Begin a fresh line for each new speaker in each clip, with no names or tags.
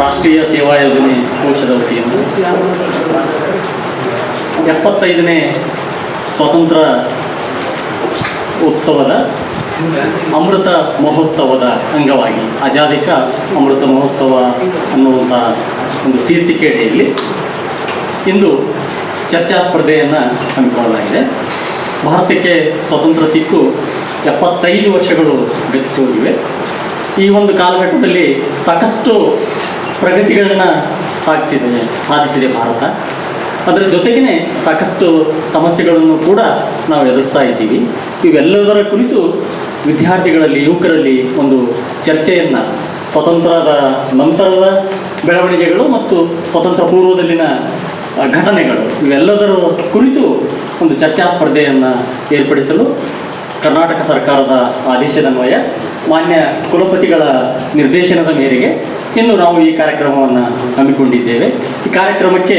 ರಾಷ್ಟ್ರೀಯ ಸೇವಾ ಯೋಜನೆ ಕೋಶದ ವತಿಯಿಂದ 75ನೇ ಸ್ವಾತಂತ್ರ್ಯ ಉತ್ಸವದ ಅಮೃತ ಮಹೋತ್ಸವದ ಅಂಗವಾಗಿ ಆಜಾದಿಕ ಅಮೃತ ಮಹೋತ್ಸವ ಅನ್ನುವಂಥ ಒಂದು ಶೀರ್ಷಿಕೆಯಡಿಯಲ್ಲಿ ಇಂದು ಚರ್ಚಾ ಸ್ಪರ್ಧೆಯನ್ನು ಹಮ್ಮಿಕೊಳ್ಳಲಾಗಿದೆ. ಭಾರತಕ್ಕೆ ಸ್ವಾತಂತ್ರ್ಯ ಸಿಕ್ಕು 75 ವರ್ಷಗಳು ಗತಿಸಿ ಹೋಗಿವೆ. ಈ ಒಂದು ಕಾಲಘಟ್ಟದಲ್ಲಿ ಸಾಕಷ್ಟು ಪ್ರಗತಿಗಳನ್ನು ಸಾಧಿಸಿದೆ ಭಾರತ. ಅದರ ಜೊತೆಗೇ ಸಾಕಷ್ಟು ಸಮಸ್ಯೆಗಳನ್ನು ಕೂಡ ನಾವು ಎದುರಿಸ್ತಾ ಇದ್ದೀವಿ. ಇವೆಲ್ಲದರ ಕುರಿತು ವಿದ್ಯಾರ್ಥಿಗಳಲ್ಲಿ, ಯುವಕರಲ್ಲಿ ಒಂದು ಚರ್ಚೆಯನ್ನು, ಸ್ವತಂತ್ರದ ನಂತರದ ಬೆಳವಣಿಗೆಗಳು ಮತ್ತು ಸ್ವತಂತ್ರ ಪೂರ್ವದಲ್ಲಿನ ಘಟನೆಗಳು, ಇವೆಲ್ಲದರ ಕುರಿತು ಒಂದು ಚರ್ಚಾ ಸ್ಪರ್ಧೆಯನ್ನು ಏರ್ಪಡಿಸಲು ಕರ್ನಾಟಕ ಸರ್ಕಾರದ ಆದೇಶದನ್ವಯ ಮಾನ್ಯ ಕುಲಪತಿಗಳ ನಿರ್ದೇಶನದ ಮೇರೆಗೆ ಇಂದು ನಾವು ಈ ಕಾರ್ಯಕ್ರಮವನ್ನು ಹಮ್ಮಿಕೊಂಡಿದ್ದೇವೆ. ಈ ಕಾರ್ಯಕ್ರಮಕ್ಕೆ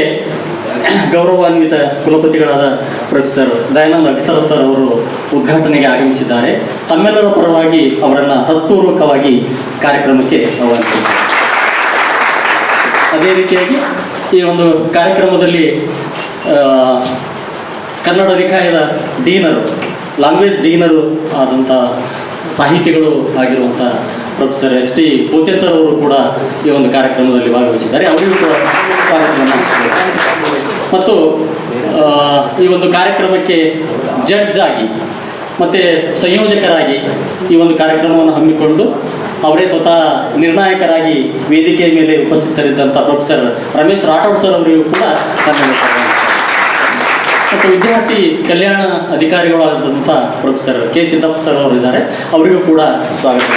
ಗೌರವಾನ್ವಿತ ಕುಲಪತಿಗಳಾದ ಪ್ರೊಫೆಸರ್ ದಯಾನಂದ ಅಗಸರ ಸರ್ ಅವರು ಉದ್ಘಾಟನೆಗೆ ಆಗಮಿಸಿದ್ದಾರೆ. ತಮ್ಮೆಲ್ಲರ ಪರವಾಗಿ ಅವರನ್ನು ಹೃತ್ಪೂರ್ವಕವಾಗಿ ಕಾರ್ಯಕ್ರಮಕ್ಕೆ ಆಹ್ವಾನಿಸಿದ್ದಾರೆ. ಅದೇ ರೀತಿಯಾಗಿ ಈ ಒಂದು ಕಾರ್ಯಕ್ರಮದಲ್ಲಿ ಕನ್ನಡ ನಿಕಾಯದ ಡೀನರು, ಲ್ಯಾಂಗ್ವೇಜ್ ಡೀನರು ಆದಂಥ ಸಾಹಿತಿಗಳು ಆಗಿರುವಂಥ ಪ್ರೊಫೆಸರ್ ಎಚ್ ಟಿ ಪೋತೆ ಸರ್ ಅವರು ಕೂಡ ಈ ಒಂದು ಕಾರ್ಯಕ್ರಮದಲ್ಲಿ ಭಾಗವಹಿಸಿದ್ದಾರೆ. ಅವರಿಗೂ ಕೂಡ ಕಾರ್ಯಕ್ರಮ ಮತ್ತು ಈ ಒಂದು ಕಾರ್ಯಕ್ರಮಕ್ಕೆ ಜಡ್ಜ್ ಆಗಿ ಮತ್ತು ಸಂಯೋಜಕರಾಗಿ ಈ ಒಂದು ಕಾರ್ಯಕ್ರಮವನ್ನು ಹಮ್ಮಿಕೊಂಡು ಅವರೇ ಸ್ವತಃ ನಿರ್ಣಾಯಕರಾಗಿ ವೇದಿಕೆಯ ಮೇಲೆ ಉಪಸ್ಥಿತರಿದ್ದಂಥ ಪ್ರೊಫೆಸರ್ ರಮೇಶ್ ರಾಠೋಡ್ ಸರ್ ಅವರಿಗೂ ಕೂಡ ಮತ್ತು ವಿದ್ಯಾರ್ಥಿ ಕಲ್ಯಾಣ ಅಧಿಕಾರಿಗಳಾದಂಥ ಪ್ರೊಫೆಸರ್ ಕೆ ಸಿದ್ದಪ್ಪ ಸರ್ ಅವರಿದ್ದಾರೆ, ಅವರಿಗೂ ಕೂಡ ಸ್ವಾಗತ.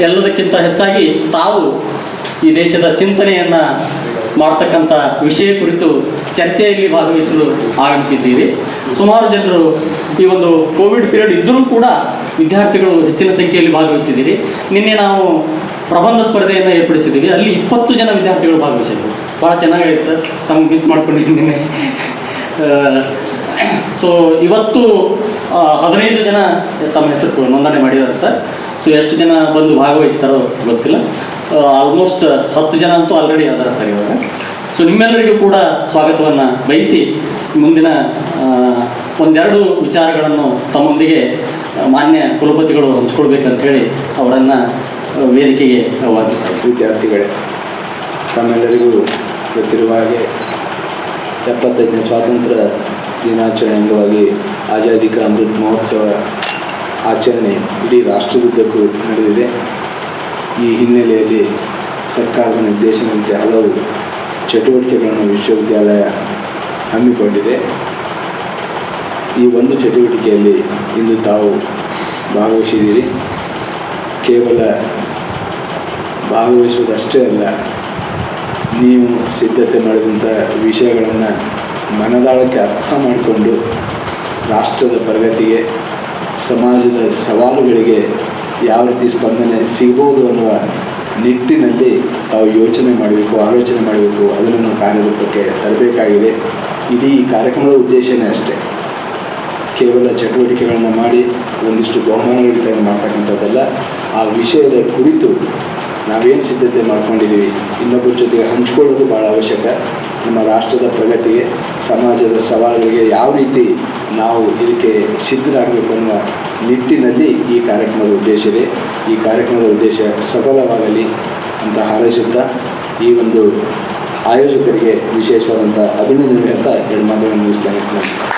ಎಲ್ಲದಕ್ಕಿಂತ ಹೆಚ್ಚಾಗಿ ತಾವು ಈ ದೇಶದ ಚಿಂತನೆಯನ್ನು ಮಾಡ್ತಕ್ಕಂಥ ವಿಷಯ ಕುರಿತು ಚರ್ಚೆಯಲ್ಲಿ ಭಾಗವಹಿಸಲು ಆಗಮಿಸಿದ್ದೀವಿ. ಸುಮಾರು ಜನರು ಈ ಒಂದು ಕೋವಿಡ್ ಪೀರಿಯಡ್ ಇದ್ದರೂ ಕೂಡ ವಿದ್ಯಾರ್ಥಿಗಳು ಹೆಚ್ಚಿನ ಸಂಖ್ಯೆಯಲ್ಲಿ ಭಾಗವಹಿಸಿದ್ದೀರಿ. ನಿನ್ನೆ ನಾವು ಪ್ರಬಂಧ ಸ್ಪರ್ಧೆಯನ್ನು ಏರ್ಪಡಿಸಿದ್ದೀವಿ. ಅಲ್ಲಿ 20 ಜನ ವಿದ್ಯಾರ್ಥಿಗಳು ಭಾಗವಹಿಸಿದ್ರು. ಭಾಳ ಚೆನ್ನಾಗಿದೆ ಸರ್, ಸಮ್ ಮಿಸ್ ಮಾಡ್ಕೊಂಡಿದ್ದೀನಿ ನಿನ್ನೆ. ಸೊ ಇವತ್ತು 15 ಜನ ತಮ್ಮ ಹೆಸರು ನೋಂದಣಿ ಮಾಡಿದ್ದಾರೆ ಸರ್. ಸೊ ಎಷ್ಟು ಜನ ಬಂದು ಭಾಗವಹಿಸ್ತಾರೋ ಗೊತ್ತಿಲ್ಲ. ಆಲ್ಮೋಸ್ಟ್ 10 ಜನ ಅಂತೂ ಆಲ್ರೆಡಿ ಅದರ ಸರ್ ಇವಾಗ. ಸೊ ನಿಮ್ಮೆಲ್ಲರಿಗೂ ಕೂಡ ಸ್ವಾಗತವನ್ನು ಬಯಸಿ ಮುಂದಿನ ಒಂದೆರಡು ವಿಚಾರಗಳನ್ನು ತಮ್ಮೊಂದಿಗೆ ಮಾನ್ಯ ಕುಲಪತಿಗಳು ಹಂಚ್ಕೊಳ್ಬೇಕಂತ ಹೇಳಿ ಅವರನ್ನು ವೇದಿಕೆಗೆ ಆಹ್ವಾನಿಸ್ತಾರೆ.
ವಿದ್ಯಾರ್ಥಿಗಳೇ, ತಮ್ಮೆಲ್ಲರಿಗೂ ಗೊತ್ತಿರುವ ಹಾಗೆ 75ನೇ ಸ್ವಾತಂತ್ರ್ಯ ದಿನಾಚರಣೆ ಅಂಗವಾಗಿ ಆಜಾದಿ ಕಾ ಅಮೃತ್ ಮಹೋತ್ಸವ ಆಚರಣೆ ಇಡೀ ರಾಷ್ಟ್ರದುದ್ದಕ್ಕೂ ನಡೆದಿದೆ. ಈ ಹಿನ್ನೆಲೆಯಲ್ಲಿ ಸರ್ಕಾರದ ನಿರ್ದೇಶನದಂತೆ ಹಲವು ಚಟುವಟಿಕೆಗಳನ್ನು ವಿಶ್ವವಿದ್ಯಾಲಯ ಹಮ್ಮಿಕೊಂಡಿದೆ. ಈ ಒಂದು ಚಟುವಟಿಕೆಯಲ್ಲಿ ಇಂದು ತಾವು ಭಾಗವಹಿಸಿದ್ದೀರಿ. ಕೇವಲ ಭಾಗವಹಿಸುವುದಷ್ಟೇ ಅಲ್ಲ, ನೀವು ಸಿದ್ಧತೆ ಮಾಡಿದಂಥ ವಿಷಯಗಳನ್ನು ಮನದಾಳಕ್ಕೆ ಅರ್ಥ ಮಾಡಿಕೊಂಡು ರಾಷ್ಟ್ರದ ಪ್ರಗತಿಗೆ, ಸಮಾಜದ ಸವಾಲುಗಳಿಗೆ ಯಾವ ರೀತಿ ಸ್ಪಂದನೆ ಸಿಗ್ಬೋದು ಅನ್ನುವ ನಿಟ್ಟಿನಲ್ಲಿ ತಾವು ಯೋಚನೆ ಮಾಡಬೇಕು, ಆಲೋಚನೆ ಮಾಡಬೇಕು, ಅದನ್ನು ಕಾರ್ಯರೂಪಕ್ಕೆ ತರಬೇಕಾಗಿದೆ. ಇಡೀ ಈ ಕಾರ್ಯಕ್ರಮದ ಉದ್ದೇಶನೇ ಅಷ್ಟೇ. ಕೇವಲ ಚಟುವಟಿಕೆಗಳನ್ನು ಮಾಡಿ ಒಂದಿಷ್ಟು ಬಹುಮಾನಗಳಿಗೆ ತಯಾರು ಮಾಡ್ತಕ್ಕಂಥದ್ದಲ್ಲ. ಆ ವಿಷಯದ ಕುರಿತು ನಾವೇನು ಸಿದ್ಧತೆ ಮಾಡ್ಕೊಂಡಿದ್ದೀವಿ ಇನ್ನೊಬ್ಬರ ಜೊತೆಗೆ ಹಂಚ್ಕೊಳ್ಳೋದು ಭಾಳ ಅವಶ್ಯಕ. ನಮ್ಮ ರಾಷ್ಟ್ರದ ಪ್ರಗತಿಗೆ, ಸಮಾಜದ ಸವಾಲುಗಳಿಗೆ ಯಾವ ರೀತಿ ನಾವು ಇದಕ್ಕೆ ಸಿದ್ಧರಾಗಬೇಕು ಅನ್ನುವ ನಿಟ್ಟಿನಲ್ಲಿ ಈ ಕಾರ್ಯಕ್ರಮದ ಉದ್ದೇಶ ಇದೆ. ಈ ಕಾರ್ಯಕ್ರಮದ ಉದ್ದೇಶ ಸಫಲವಾಗಲಿ ಅಂತ ಹಾರೈಸುತ್ತಾ ಈ ಒಂದು ಆಯೋಜಕರಿಗೆ ವಿಶೇಷವಾದಂಥ ಅಭಿನಂದನೆ ಅಂತ ಎರಡು ಮಾತುಗಳನ್ನು ಮುಗಿಸ್ತೇನೆ.